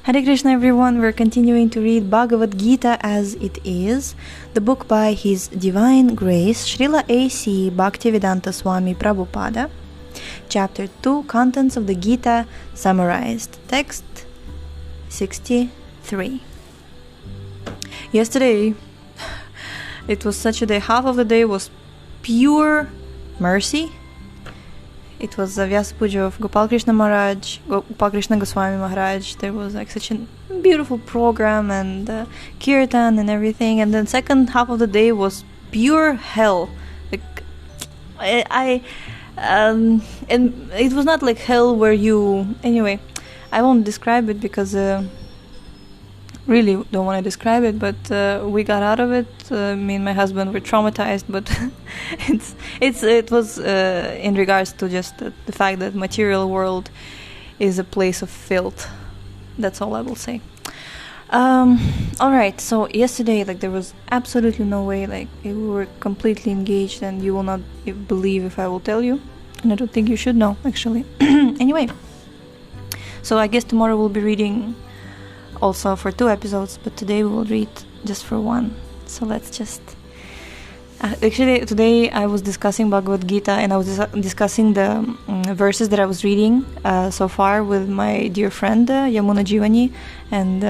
Hare Krishna everyone, we're continuing to read Bhagavad Gita as it is, the book by His Divine Grace Srila A.C. Bhaktivedanta Swami Prabhupada, Chapter 2, Contents of the Gita Summarized, Text 63. Yesterday, it was such a day, half of the day was pure mercy. It was the Vyasa Puja of Gopal Krishna Maharaj, Gopal Krishna Goswami Maharaj. There was like such a beautiful program and kirtan and everything. And then second half of the day was pure hell. Like and it was not like hell where you. Anyway, I won't describe it because really don't want to describe it. But we got out of it. Me and my husband were traumatized, but it was in regards to just the fact that material world is a place of filth. That's all I will say. Alright, so yesterday, like, there was absolutely no way, like, we were completely engaged, and you will not believe if I will tell you, and I don't think you should know, actually. Anyway, so I guess tomorrow we'll be reading also for 2 episodes, but today we will read just for 1. So let's just... actually, today I was discussing Bhagavad Gita, and I was discussing the verses that I was reading so far with my dear friend Yamuna Jivani, and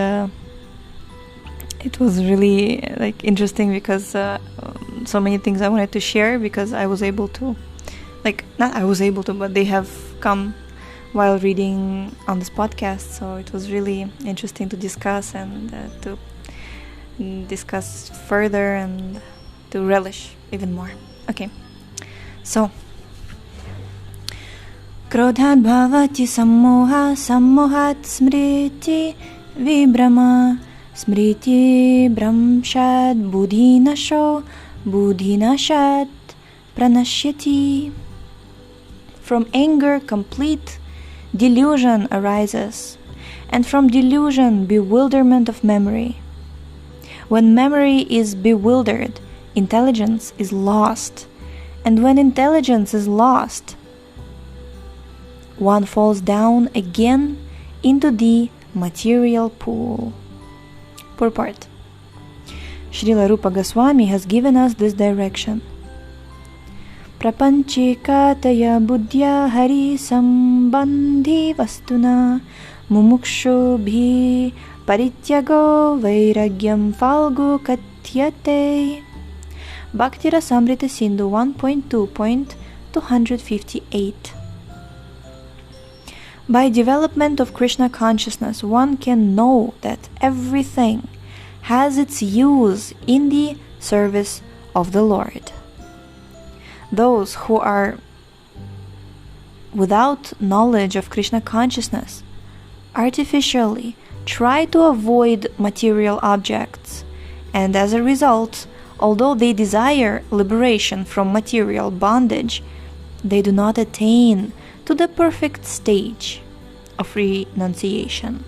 it was really like interesting because so many things I wanted to share, because I was able to, like, not I was able to, but they have come while reading on this podcast, so it was really interesting to discuss and to discuss further and to relish even more. Okay, so Krodhat bhavati sammoha, sammohat smriti vibrama, smriti bramshad buddhinasho, buddhinashat pranashyati. From anger complete delusion arises, and from delusion bewilderment of memory. When memory is bewildered, intelligence is lost, and when intelligence is lost, one falls down again into the material pool. Purport. Srila Rupa Goswami has given us this direction. Prapanchikataya buddhya hari sambandhi vastuna mumukshu bhi parityago vairagyam falgu katyate. Bhaktira Samrita Sindhu 1.2.258. By development of Krishna consciousness, one can know that everything has its use in the service of the Lord. Those who are without knowledge of Krishna consciousness artificially try to avoid material objects, and as a result, although they desire liberation from material bondage, they do not attain to the perfect stage of renunciation.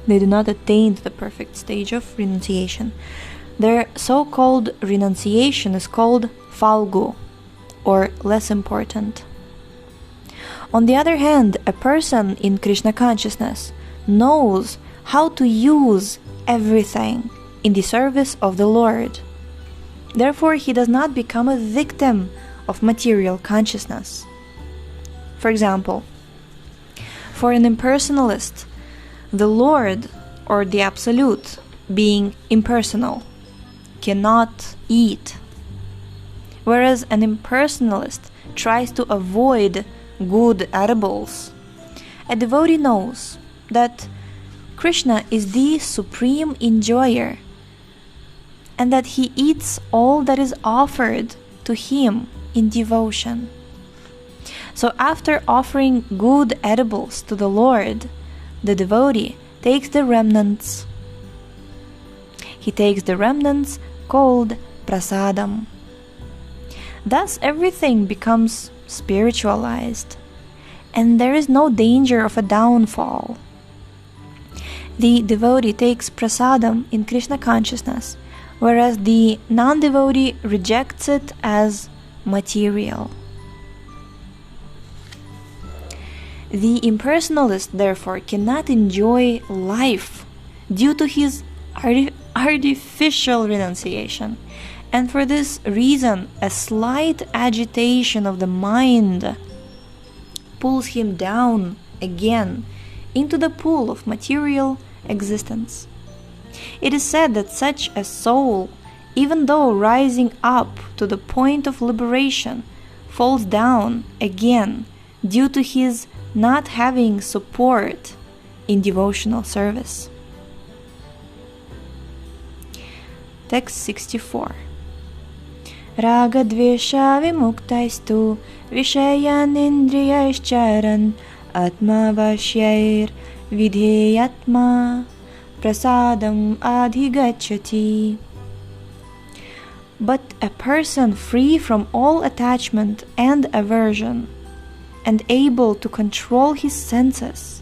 They do not attain to the perfect stage of renunciation. Their so-called renunciation is called falgu, or less important. On the other hand, a person in Krishna consciousness knows how to use everything in the service of the Lord. Therefore, he does not become a victim of material consciousness. For example, for an impersonalist, the Lord, or the Absolute, being impersonal, cannot eat, whereas an impersonalist tries to avoid good edibles. A devotee knows that Krishna is the supreme enjoyer, and that he eats all that is offered to him in devotion. So after offering good edibles to the Lord, the devotee takes the remnants. He takes the remnants called prasadam. Thus everything becomes spiritualized, and there is no danger of a downfall. The devotee takes prasadam in Krishna consciousness, whereas the non-devotee rejects it as material. The impersonalist, therefore, cannot enjoy life due to his artificial renunciation. And for this reason, a slight agitation of the mind pulls him down again into the pool of material existence. It is said that such a soul, even though rising up to the point of liberation, falls down again due to his not having support in devotional service. Text 64. Raga dvesha vimuktaistu vishayan indriyaischaran atma vashyair vidheyatma prasadam adhigacchati. But a person free from all attachment and aversion and able to control his senses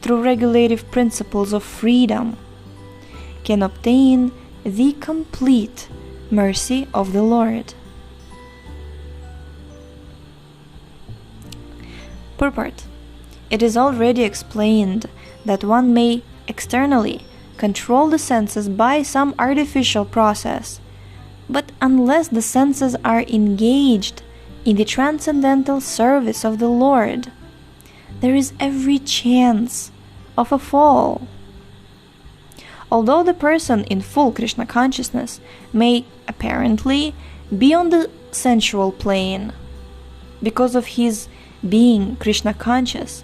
through regulative principles of freedom can obtain the complete mercy of the Lord. Purport. It is already explained that one may externally control the senses by some artificial process, but unless the senses are engaged in the transcendental service of the Lord, there is every chance of a fall. Although the person in full Krishna consciousness may apparently be on the sensual plane, because of his being Krishna conscious,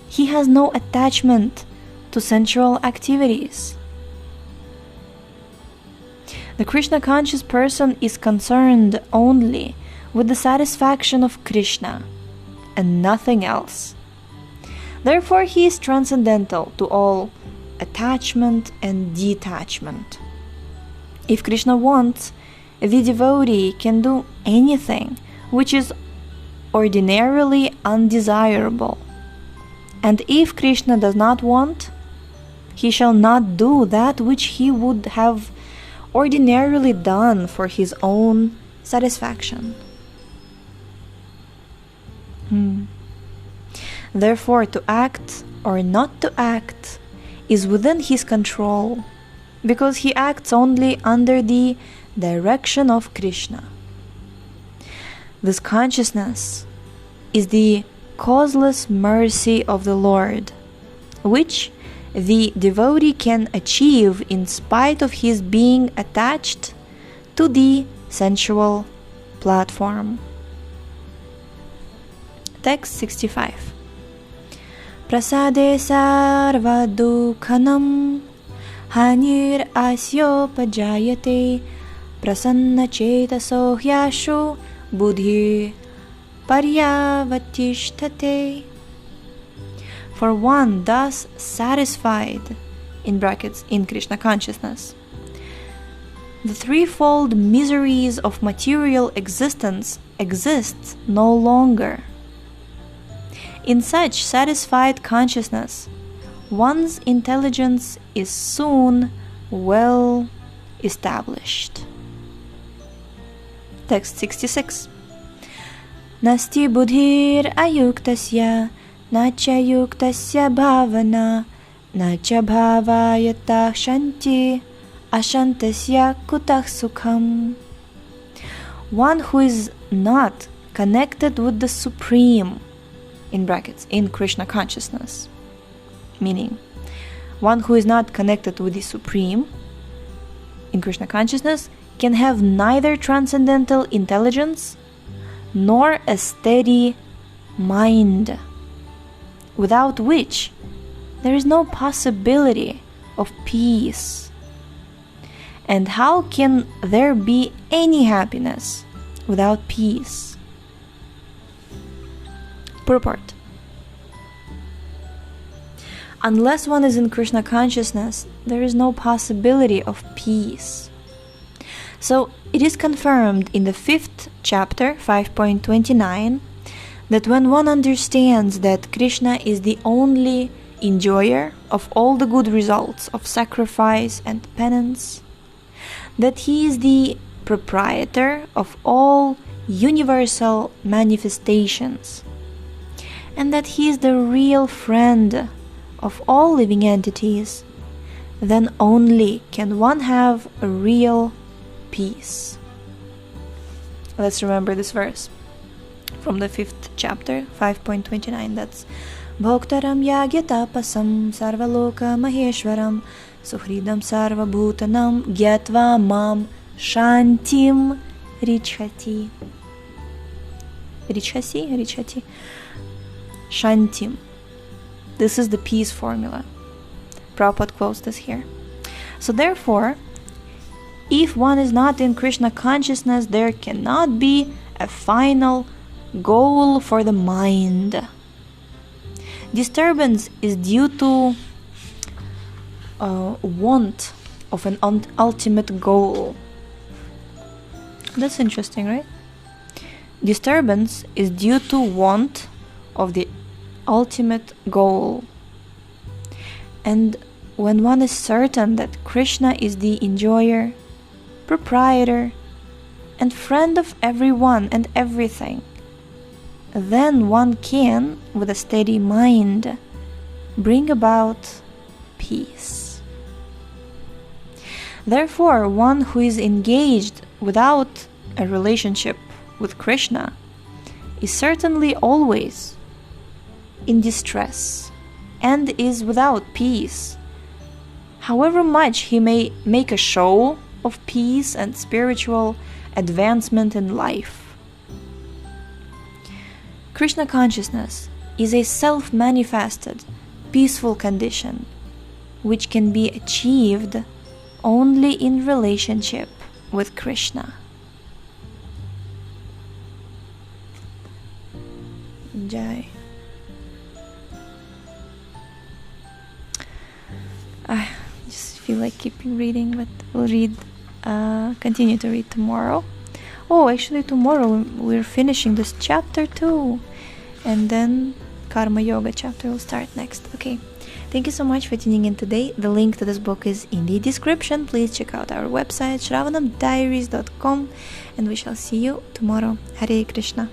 he has no attachment to sensual activities. The Krishna conscious person is concerned only with the satisfaction of Krishna and nothing else. Therefore, he is transcendental to all attachment and detachment. If Krishna wants, the devotee can do anything which is ordinarily undesirable. And if Krishna does not want, he shall not do that which he would have ordinarily done for his own satisfaction. Therefore, to act or not to act is within his control, because he acts only under the direction of Krishna. This consciousness is the causeless mercy of the Lord, which the devotee can achieve in spite of his being attached to the sensual platform. Text 65. Prasade sarva dukhanam hanir asyo pajayate prasanna chetaso hyashu buddhi paryavatishtate. For one thus satisfied, in brackets, in Krishna consciousness, the threefold miseries of material existence exist no longer. In such satisfied consciousness, one's intelligence is soon well established. Text 66. Nasti buddhir ayuktasya nacha yuktasya bhavana nacha bhavayatah shanti ashantasya kutah sukham. One who is not connected with the Supreme, in brackets, in Krishna consciousness, meaning one who is not connected with the Supreme in Krishna consciousness can have neither transcendental intelligence nor a steady mind, without which there is no possibility of peace. And how can there be any happiness without peace? Purport. Unless one is in Krishna consciousness, there is no possibility of peace. So it is confirmed in the 5th chapter, 5.29, that when one understands that Krishna is the only enjoyer of all the good results of sacrifice and penance, that he is the proprietor of all universal manifestations, and that he is the real friend of all living entities, then only can one have a real peace. Let's remember this verse from the 5th chapter, 5.29. That's Bhoktaram yagyatapasam sarvaloka maheshwaram suhridam sarva bhutanam gyatva mam shantim richhati. Richhati. Shantim. This is the peace formula. Prabhupada quotes this here. So therefore, if one is not in Krishna consciousness, there cannot be a final goal for the mind. Disturbance is due to want of an ultimate goal. That's interesting, right? Disturbance is due to want of the ultimate goal. And when one is certain that Krishna is the enjoyer, proprietor, and friend of everyone and everything, then one can, with a steady mind, bring about peace. Therefore, one who is engaged without a relationship with Krishna is certainly always in distress and is without peace. However much he may make a show of peace and spiritual advancement in life. Krishna consciousness is a self-manifested, peaceful condition which can be achieved only in relationship with Krishna. Jai. I just feel like keeping reading, but we'll continue to read tomorrow. Oh, actually tomorrow we're finishing this chapter too, and then Karma Yoga chapter will start next. Okay, thank you so much for tuning in today. The link to this book is in the description. Please check out our website shravanamdiaries.com, and we shall see you tomorrow. Hare Krishna.